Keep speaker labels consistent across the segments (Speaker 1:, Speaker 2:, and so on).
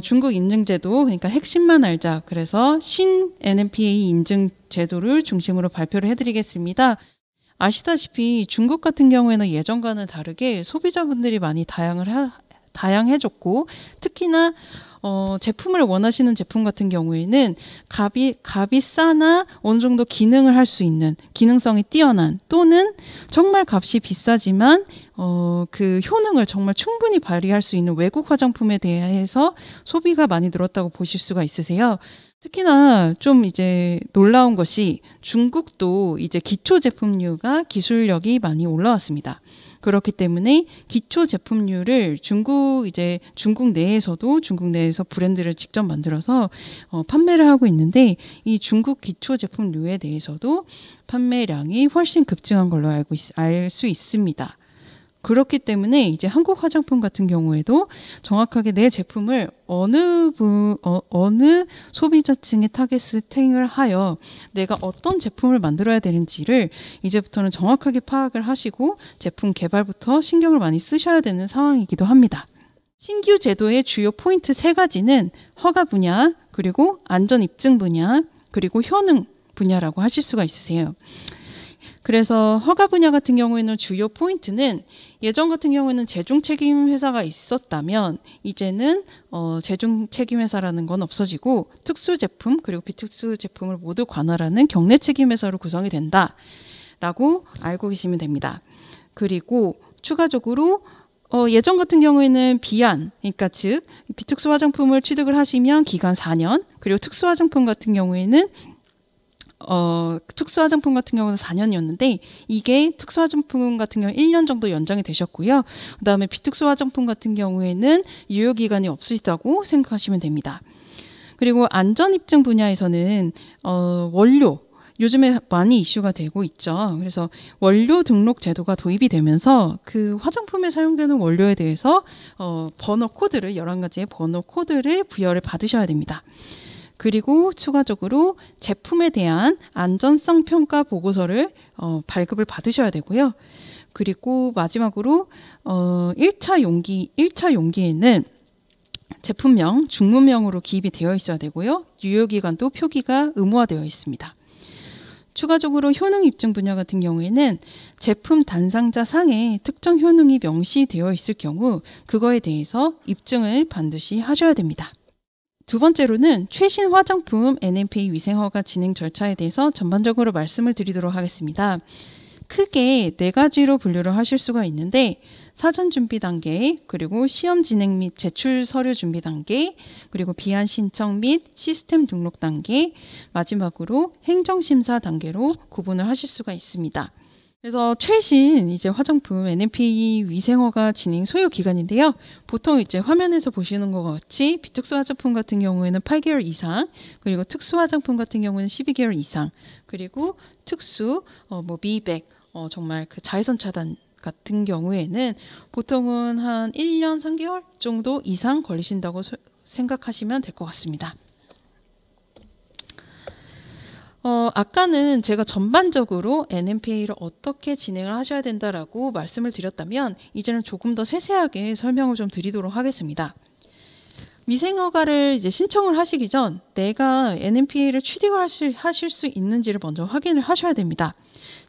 Speaker 1: 중국 인증제도, 그러니까 핵심만 알자. 그래서 신 NMPA 인증 제도를 중심으로 발표를 해드리겠습니다. 아시다시피 중국 같은 경우에는 예전과는 다르게 소비자분들이 많이 다양해졌고, 특히나 제품을 원하시는 제품 같은 경우에는 값이 싸나 어느 정도 기능을 할 수 있는, 기능성이 뛰어난, 또는 정말 값이 비싸지만 그 효능을 정말 충분히 발휘할 수 있는 외국 화장품에 대해서 소비가 많이 늘었다고 보실 수가 있으세요. 특히나 좀 이제 놀라운 것이 중국도 이제 기초 제품류가 기술력이 많이 올라왔습니다. 그렇기 때문에 기초 제품류를 중국 내에서 브랜드를 직접 만들어서 판매를 하고 있는데, 이 중국 기초 제품류에 대해서도 판매량이 훨씬 급증한 걸로 알 수 있습니다. 그렇기 때문에 이제 한국 화장품 같은 경우에도 정확하게 내 제품을 어느 소비자층에 타겟팅을 하여 내가 어떤 제품을 만들어야 되는지를 이제부터는 정확하게 파악을 하시고 제품 개발부터 신경을 많이 쓰셔야 되는 상황이기도 합니다. 신규 제도의 주요 포인트 3가지는 허가 분야, 그리고 안전 입증 분야, 그리고 효능 분야라고 하실 수가 있으세요. 그래서 허가 분야 같은 경우에는 주요 포인트는, 예전 같은 경우에는 제종 책임 회사가 있었다면 이제는 제종 책임 회사라는 건 없어지고 특수 제품 그리고 비특수 제품을 모두 관할하는 경내 책임 회사로 구성이 된다라고 알고 계시면 됩니다. 그리고 추가적으로 예전 같은 경우에는 비안, 그러니까 즉 비특수 화장품을 취득을 하시면 기간 4년, 그리고 특수 화장품 같은 경우에는 4년이었는데 이게 특수 화장품 같은 경우 1년 정도 연장이 되셨고요. 그다음에 비특수 화장품 같은 경우에는 유효 기간이 없으시다고 생각하시면 됩니다. 그리고 안전 입증 분야에서는 원료, 요즘에 많이 이슈가 되고 있죠. 그래서 원료 등록 제도가 도입이 되면서 그 화장품에 사용되는 원료에 대해서 번호 코드를, 11가지의 번호 코드를 부여를 받으셔야 됩니다. 그리고 추가적으로 제품에 대한 안전성 평가 보고서를 발급을 받으셔야 되고요. 그리고 마지막으로 1차 용기에는 제품명, 중문명으로 기입이 되어 있어야 되고요. 유효기간도 표기가 의무화되어 있습니다. 추가적으로 효능 입증 분야 같은 경우에는 제품 단상자 상에 특정 효능이 명시되어 있을 경우 그거에 대해서 입증을 반드시 하셔야 됩니다. 두 번째로는 최신 화장품 NMPA 위생허가 진행 절차에 대해서 전반적으로 말씀을 드리도록 하겠습니다. 크게 4가지로 분류를 하실 수가 있는데, 사전 준비 단계, 그리고 시험 진행 및 제출 서류 준비 단계, 그리고 비안 신청 및 시스템 등록 단계, 마지막으로 행정심사 단계로 구분을 하실 수가 있습니다. 그래서 최신 이제 화장품 NMPA 위생허가 진행 소요 기간인데요. 보통 이제 화면에서 보시는 것 같이 비특수 화장품 같은 경우에는 8개월 이상, 그리고 특수 화장품 같은 경우는 12개월 이상, 그리고 특수 미백, 정말 그 자외선 차단 같은 경우에는 보통은 한 1년 3개월 정도 이상 걸리신다고 생각하시면 될 것 같습니다. 아까는 제가 전반적으로 NMPA를 어떻게 진행을 하셔야 된다라고 말씀을 드렸다면, 이제는 조금 더 세세하게 설명을 좀 드리도록 하겠습니다. 위생허가를 이제 신청을 하시기 전 내가 NMPA를 취득을 하실 수 있는지를 먼저 확인을 하셔야 됩니다.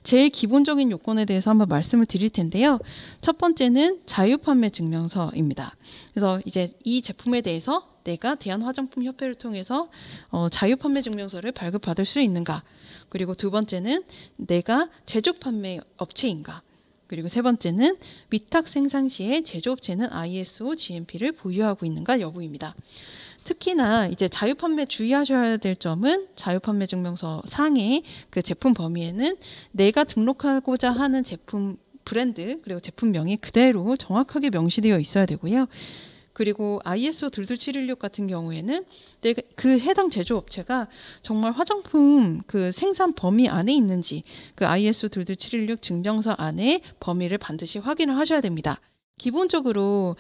Speaker 1: 제일 기본적인 요건에 대해서 한번 말씀을 드릴 텐데요. 첫 번째는 자유판매 증명서입니다. 그래서 이제 이 제품에 대해서 내가 대한화장품협회를 통해서 자유판매 증명서를 발급받을 수 있는가. 그리고 두 번째는 내가 제조판매 업체인가. 그리고 세 번째는 위탁 생산 시에 제조업체는 ISO GMP를 보유하고 있는가 여부입니다. 특히나 이제 자유판매 주의하셔야 될 점은 자유판매 증명서 상의 그 제품 범위에는 내가 등록하고자 하는 제품 브랜드 그리고 제품명이 그대로 정확하게 명시되어 있어야 되고요. 그리고 ISO 22716 같은 경우에는 내가 그 해당 제조업체가 정말 화장품 그 생산 범위 안에 있는지 그 ISO 22716 증명서 안에 범위를 반드시 확인을 하셔야 됩니다. 기본적으로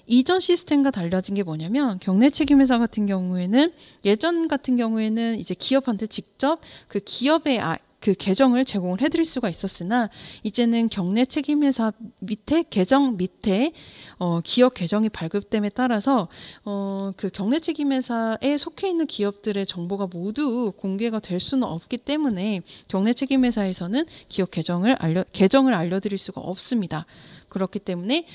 Speaker 1: 이전 시스템과 달라진 게 뭐냐면, 경내 책임회사 같은 경우에는 예전 같은 경우에는 이제 기업한테 직접 그 기업의 그 계정을 제공을 해드릴 수가 있었으나 이제는 경내 책임회사 밑에 계정 밑에 기업 계정이 발급됨에 따라서 그 경내 책임회사에 속해 있는 기업들의 정보가 모두 공개가 될 수는 없기 때문에 경내 책임회사에서는 기업 계정을 알려드릴 수가 없습니다. 그렇기 때문에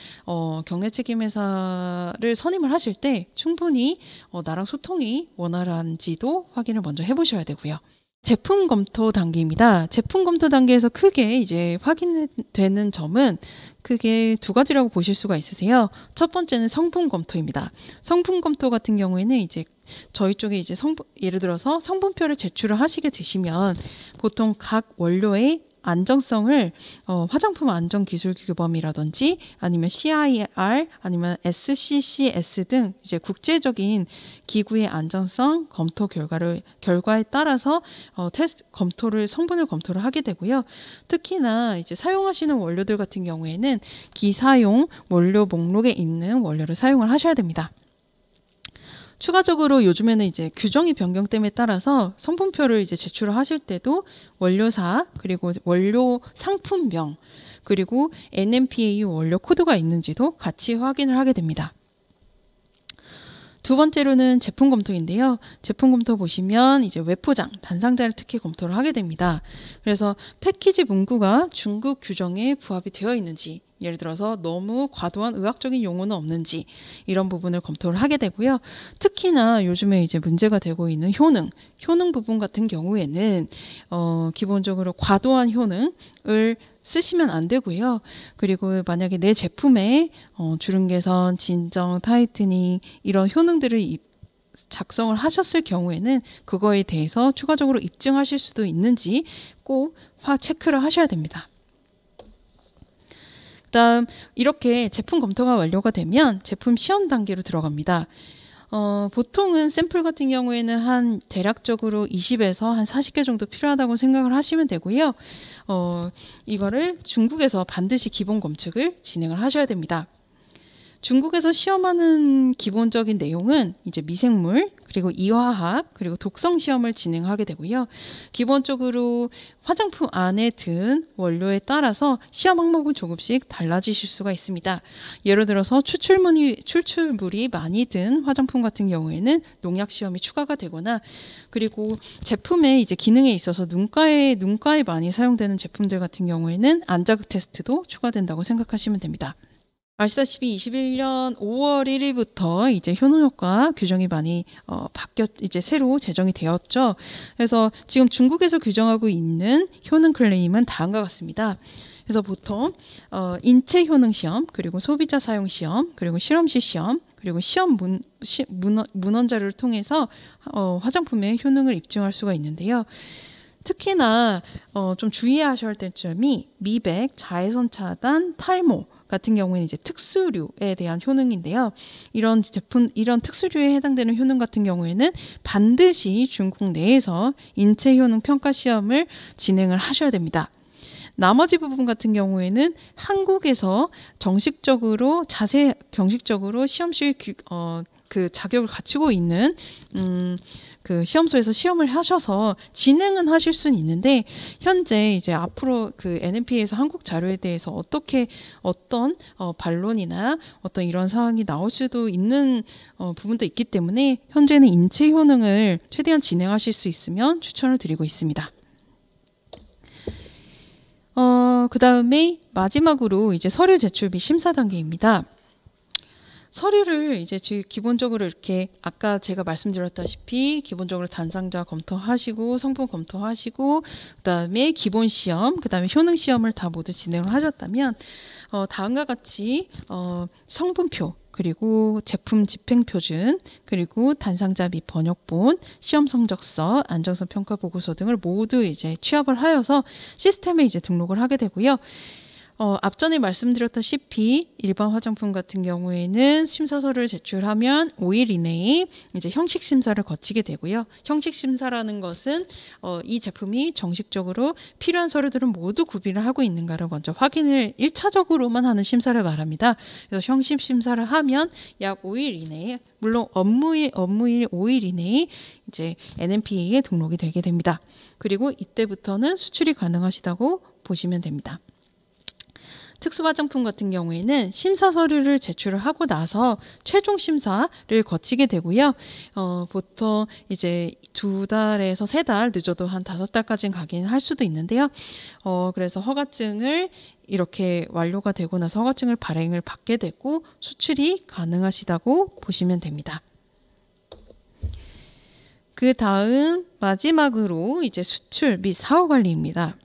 Speaker 1: 경내 책임회사를 선임을 하실 때 충분히 나랑 소통이 원활한지도 확인을 먼저 해보셔야 되고요. 제품 검토 단계입니다. 제품 검토 단계에서 크게 이제 확인되는 점은 크게 두 가지라고 보실 수가 있으세요. 첫 번째는 성분 검토입니다. 성분 검토 같은 경우에는 이제 저희 쪽에 이제 예를 들어서 성분표를 제출을 하시게 되시면 보통 각 원료의 안정성을 화장품 안전기술규범이라든지 아니면 CIR 아니면 SCCS 등 이제 국제적인 기구의 안전성 검토 결과에 따라서 성분을 검토를 하게 되고요. 특히나 이제 사용하시는 원료들 같은 경우에는 기사용 원료 목록에 있는 원료를 사용을 하셔야 됩니다. 추가적으로 요즘에는 이제 규정이 변경됨에 따라서 성분표를 이제 제출을 하실 때도 원료사 그리고 원료 상품명 그리고 NMPA 원료 코드가 있는지도 같이 확인을 하게 됩니다. 두 번째로는 제품 검토인데요. 제품 검토 보시면 이제 외포장, 단상자를 특히 검토를 하게 됩니다. 그래서 패키지 문구가 중국 규정에 부합이 되어 있는지, 예를 들어서 너무 과도한 의학적인 용어는 없는지 이런 부분을 검토를 하게 되고요. 특히나 요즘에 이제 문제가 되고 있는 효능 부분 같은 경우에는 기본적으로 과도한 효능을 쓰시면 안 되고요. 그리고 만약에 내 제품에 주름 개선, 진정, 타이트닝 이런 효능들을 작성을 하셨을 경우에는 그거에 대해서 추가적으로 입증하실 수도 있는지 꼭 체크를 하셔야 됩니다. 그다음 이렇게 제품 검토가 완료가 되면 제품 시험 단계로 들어갑니다. 보통은 샘플 같은 경우에는 한 대략적으로 20에서 한 40개 정도 필요하다고 생각을 하시면 되고요. 이거를 중국에서 반드시 기본 검측을 진행을 하셔야 됩니다. 중국에서 시험하는 기본적인 내용은 이제 미생물, 그리고 이화학, 그리고 독성 시험을 진행하게 되고요. 기본적으로 화장품 안에 든 원료에 따라서 시험 항목은 조금씩 달라지실 수가 있습니다. 예를 들어서 추출물이 많이 든 화장품 같은 경우에는 농약 시험이 추가가 되거나, 그리고 제품의 이제 기능에 있어서 눈가에 많이 사용되는 제품들 같은 경우에는 안자극 테스트도 추가된다고 생각하시면 됩니다. 아시다시피 21년 5월 1일부터 이제 효능효과 규정이 많이 이제 새로 제정이 되었죠. 그래서 지금 중국에서 규정하고 있는 효능 클레임은 다음과 같습니다. 그래서 보통 인체 효능 시험, 그리고 소비자 사용 시험, 그리고 실험실 시험, 그리고 시험 문헌 자료를 통해서 화장품의 효능을 입증할 수가 있는데요. 특히나 좀 주의하셔야 될 점이 미백, 자외선 차단, 탈모 같은 경우에는 이제 특수류에 대한 효능인데요. 이런 특수류에 해당되는 효능 같은 경우에는 반드시 중국 내에서 인체 효능 평가 시험을 진행을 하셔야 됩니다. 나머지 부분 같은 경우에는 한국에서 정식적으로 시험실 그 자격을 갖추고 있는 그 시험소에서 시험을 하셔서 진행은 하실 수는 있는데, 현재 이제 앞으로 그 NMPA에서 한국 자료에 대해서 어떤 반론이나 어떤 이런 사항이 나올 수도 있는 부분도 있기 때문에 현재는 인체 효능을 최대한 진행하실 수 있으면 추천을 드리고 있습니다. 그 다음에 마지막으로 이제 서류 제출 및 심사 단계입니다. 서류를 이제 기본적으로 이렇게 아까 제가 말씀드렸다시피 기본적으로 단상자 검토하시고 성분 검토하시고 그다음에 기본 시험, 그다음에 효능 시험을 다 모두 진행을 하셨다면 다음과 같이 성분표, 그리고 제품 집행표준, 그리고 단상자 및 번역본, 시험 성적서, 안정성 평가 보고서 등을 모두 이제 취합을 하여서 시스템에 이제 등록을 하게 되고요. 앞전에 말씀드렸다시피 일반 화장품 같은 경우에는 심사서를 제출하면 5일 이내에 이제 형식 심사를 거치게 되고요. 형식 심사라는 것은 이 제품이 정식적으로 필요한 서류들은 모두 구비를 하고 있는가를 먼저 확인을 1차적으로만 하는 심사를 말합니다. 그래서 형식 심사를 하면 약 5일 이내에, 물론 업무일 5일 이내에 이제 NMPA에 등록이 되게 됩니다. 그리고 이때부터는 수출이 가능하시다고 보시면 됩니다. 특수화장품 같은 경우에는 심사 서류를 제출을 하고 나서 최종 심사를 거치게 되고요. 보통 이제 2달에서 3달, 늦어도 한 5달까지는 가긴 할 수도 있는데요. 그래서 허가증을 이렇게 완료가 되고 나서 허가증을 발행을 받게 되고 수출이 가능하시다고 보시면 됩니다. 그 다음 마지막으로 이제 수출 및 사후 관리입니다.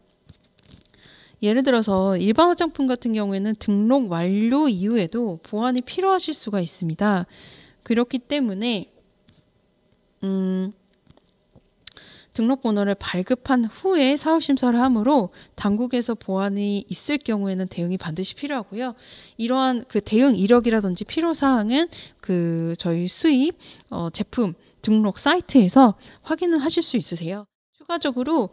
Speaker 1: 예를 들어서 일반 화장품 같은 경우에는 등록 완료 이후에도 보완이 필요하실 수가 있습니다. 그렇기 때문에 등록번호를 발급한 후에 사후심사를 하므로 당국에서 보완이 있을 경우에는 대응이 반드시 필요하고요. 이러한 그 대응 이력이라든지 필요사항은 그 저희 수입 제품 등록 사이트에서 확인을 하실 수 있으세요. 추가적으로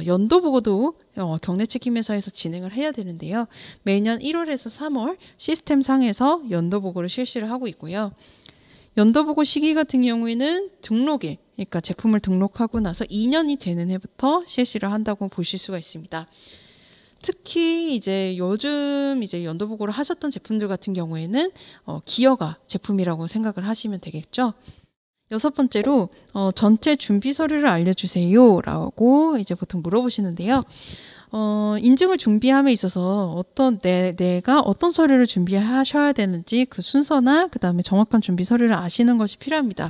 Speaker 1: 연도 보고도 경내 책임회사에서 진행을 해야 되는데요. 매년 1월에서 3월 시스템 상에서 연도 보고를 실시를 하고 있고요. 연도 보고 시기 같은 경우에는 등록일, 그러니까 제품을 등록하고 나서 2년이 되는 해부터 실시를 한다고 보실 수가 있습니다. 특히 이제 요즘 이제 연도 보고를 하셨던 제품들 같은 경우에는 기여가 제품이라고 생각을 하시면 되겠죠. 6번째로 전체 준비 서류를 알려주세요 라고 이제 보통 물어보시는데요. 인증을 준비함에 있어서 내가 어떤 서류를 준비하셔야 되는지 그 순서나 그 다음에 정확한 준비 서류를 아시는 것이 필요합니다.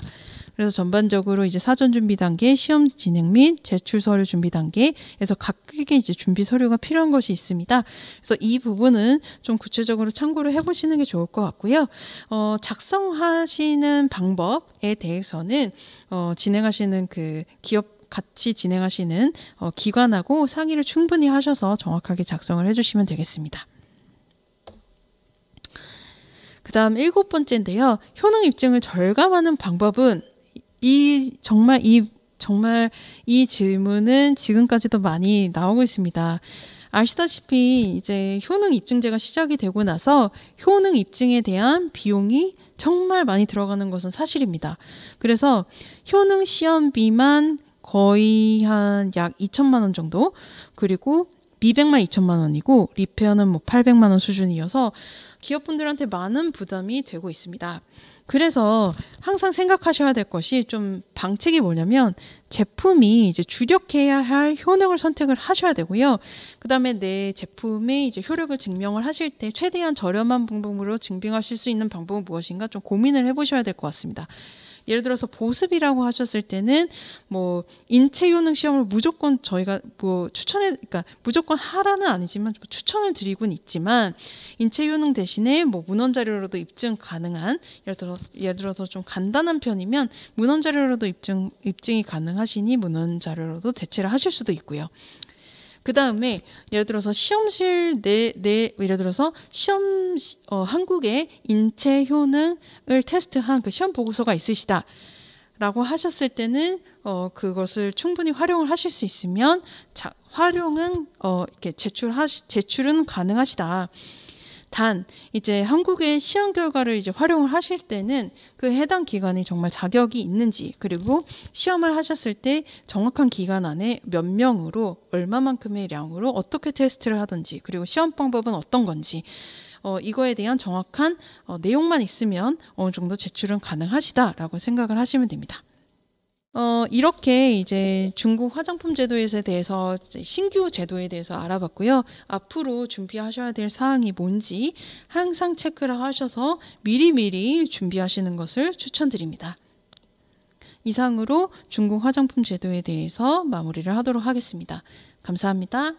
Speaker 1: 그래서 전반적으로 이제 사전 준비 단계, 시험 진행 및 제출 서류 준비 단계에서 각각의 이제 준비 서류가 필요한 것이 있습니다. 그래서 이 부분은 좀 구체적으로 참고를 해보시는 게 좋을 것 같고요. 작성하시는 방법에 대해서는 진행하시는 그 기업 같이 진행하시는 기관하고 상의를 충분히 하셔서 정확하게 작성을 해주시면 되겠습니다. 그 다음 7번째인데요. 효능 입증을 절감하는 방법은 정말 이 질문은 지금까지도 많이 나오고 있습니다. 아시다시피 이제 효능 입증제가 시작이 되고 나서 효능 입증에 대한 비용이 정말 많이 들어가는 것은 사실입니다. 그래서 효능 시험비만 거의 한 약 2천만 원 정도, 그리고 미백만 2천만 원이고 리페어는 뭐 800만 원 수준이어서 기업분들한테 많은 부담이 되고 있습니다. 그래서 항상 생각하셔야 될 것이 좀 방책이 뭐냐면 제품이 이제 주력해야 할 효능을 선택을 하셔야 되고요. 그 다음에 내 제품의 이제 효력을 증명을 하실 때 최대한 저렴한 방법으로 증빙하실 수 있는 방법은 무엇인가 좀 고민을 해보셔야 될 것 같습니다. 예를 들어서 보습이라고 하셨을 때는 뭐 인체 효능 시험을 무조건 저희가 뭐 그러니까 무조건 하라는 아니지만 추천을 드리곤 있지만 인체 효능 대신에 뭐 문헌 자료로도 입증 가능한 예를 들어서 좀 간단한 편이면 문헌 자료로도 입증이 가능하시니 문헌 자료로도 대체를 하실 수도 있고요. 그 다음에 예를 들어서 시험실 예를 들어서 한국의 인체 효능을 테스트한 그 시험 보고서가 있으시다 라고 하셨을 때는 그것을 충분히 활용을 하실 수 있으면 활용은 이렇게 제출은 가능하시다. 단 이제 한국의 시험 결과를 이제 활용을 하실 때는 그 해당 기관이 정말 자격이 있는지, 그리고 시험을 하셨을 때 정확한 기간 안에 몇 명으로 얼마만큼의 량으로 어떻게 테스트를 하든지, 그리고 시험 방법은 어떤 건지 이거에 대한 정확한 내용만 있으면 어느 정도 제출은 가능하시다라고 생각을 하시면 됩니다. 이렇게 이제 중국 화장품 제도에 대해서 신규 제도에 대해서 알아봤고요. 앞으로 준비하셔야 될 사항이 뭔지 항상 체크를 하셔서 미리미리 준비하시는 것을 추천드립니다. 이상으로 중국 화장품 제도에 대해서 마무리를 하도록 하겠습니다. 감사합니다.